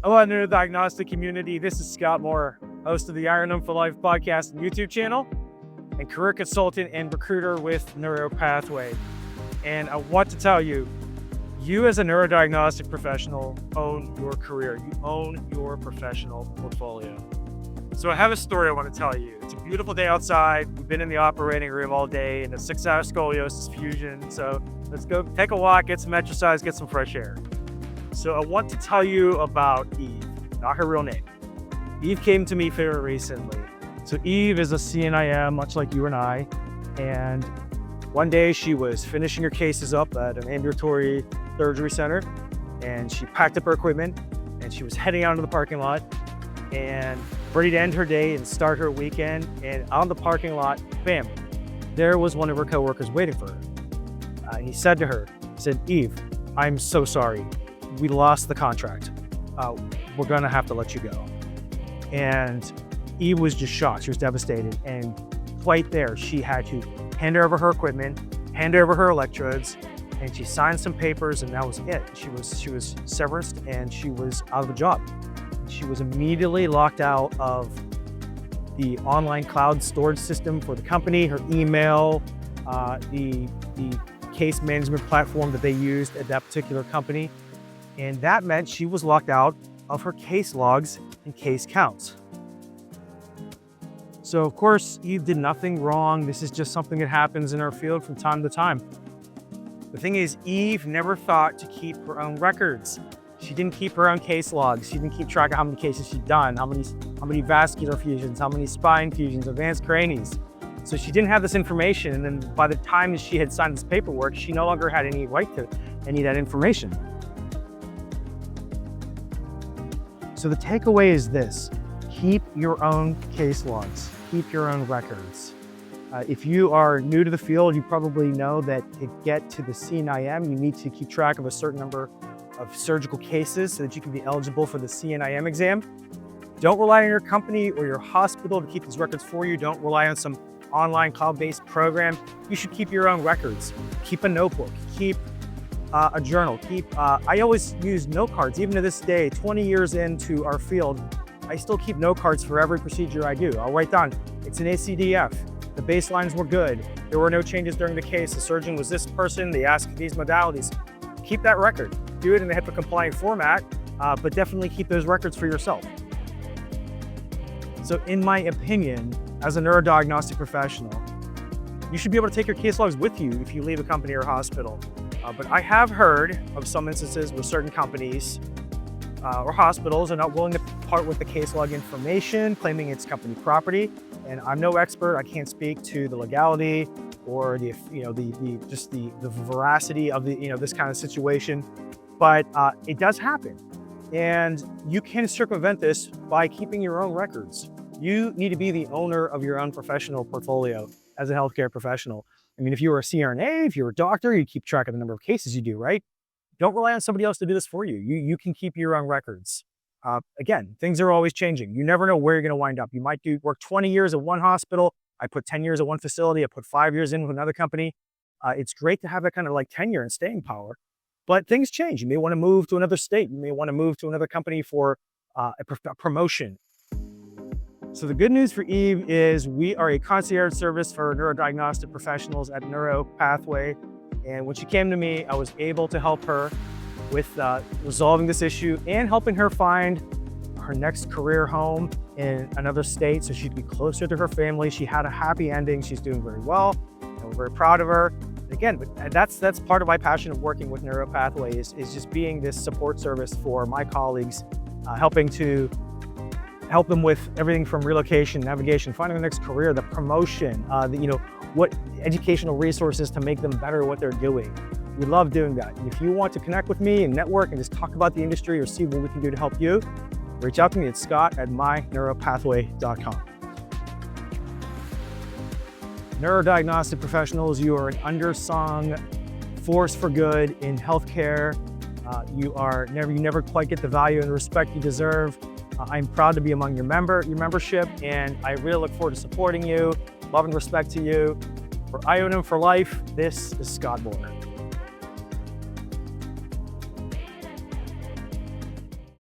Hello, Neurodiagnostic community. This is Scott Moore, host of the IONM for Life podcast and YouTube channel, and career consultant and recruiter with Neuro Pathway. And I want to tell you, you as a neurodiagnostic professional own your career. You own your professional portfolio. So I have a story I want to tell you. It's a beautiful day outside. We've been in the operating room all day in a 6-hour scoliosis fusion. So let's go take a walk, get some exercise, get some fresh air. So I want to tell you about Eve, not her real name. Eve came to me very recently. So Eve is a CNIM, much like you and I. And one day she was finishing her cases up at an ambulatory surgery center, and she packed up her equipment and she was heading out into the parking lot and ready to end her day and start her weekend. And on the parking lot, bam, there was one of her coworkers waiting for her. And he said to her, Eve, I'm so sorry. We lost the contract. We're gonna have to let you go. And Eve was just shocked. She was devastated. And right there, she had to hand over her equipment, hand over her electrodes, and she signed some papers, and that was it. She was severanced, and she was out of a job. She was immediately locked out of the online cloud storage system for the company, her email, the case management platform that they used at that particular company. And that meant she was locked out of her case logs and case counts. So of course, Eve did nothing wrong. This is just something that happens in our field from time to time. The thing is, Eve never thought to keep her own records. She didn't keep her own case logs. She didn't keep track of how many cases she'd done, how many vascular fusions, how many spine fusions, advanced cranies. So she didn't have this information. And then by the time she had signed this paperwork, she no longer had any right to any of that information. So the takeaway is this: keep your own case logs, keep your own records. If you are new to the field, you probably know that to get to the CNIM, you need to keep track of a certain number of surgical cases so that you can be eligible for the CNIM exam. Don't rely on your company or your hospital to keep these records for you. Don't rely on some online cloud-based program. You should keep your own records. Keep a notebook, keep a journal. I always use note cards. Even to this day, 20 years into our field, I still keep note cards for every procedure I do. I'll write down, it's an ACDF. The baselines were good. There were no changes during the case. The surgeon was this person. They asked these modalities. Keep that record. Do it in the HIPAA compliant format, but definitely keep those records for yourself. So in my opinion, as a neurodiagnostic professional, you should be able to take your case logs with you if you leave a company or hospital. But I have heard of some instances where certain companies or hospitals are not willing to part with the case log information, claiming it's company property. And I'm no expert. I can't speak to the legality or the veracity of this kind of situation. But it does happen, and you can circumvent this by keeping your own records. You need to be the owner of your own professional portfolio as a healthcare professional. I mean, if you were a CRNA, if you're a doctor, you keep track of the number of cases you do, right? Don't rely on somebody else to do this for you. You can keep your own records. Again, things are always changing. You never know where you're going to wind up. You might work 20 years at one hospital. I put 10 years at one facility. I put 5 years in with another company. It's great to have that kind of like tenure and staying power, but things change. You may want to move to another state. You may want to move to another company for a promotion. So the good news for Eve is we are a concierge service for neurodiagnostic professionals at Neuro Pathway. And when she came to me, I was able to help her with resolving this issue and helping her find her next career home in another state so she'd be closer to her family. She had a happy ending. She's doing very well, and we're very proud of her. Again, but that's part of my passion of working with Neuro Pathway is just being this support service for my colleagues, helping to help them with everything from relocation, navigation, finding the next career, the promotion, what educational resources to make them better at what they're doing. We love doing that. And if you want to connect with me and network and just talk about the industry or see what we can do to help you, reach out to me at scott@myneuropathway.com. Neurodiagnostic professionals, you are an undersung force for good in healthcare. You never quite get the value and the respect you deserve. I'm proud to be among your membership, and I really look forward to supporting you. Love and respect to you. For IONM for Life, this is Scott Moore.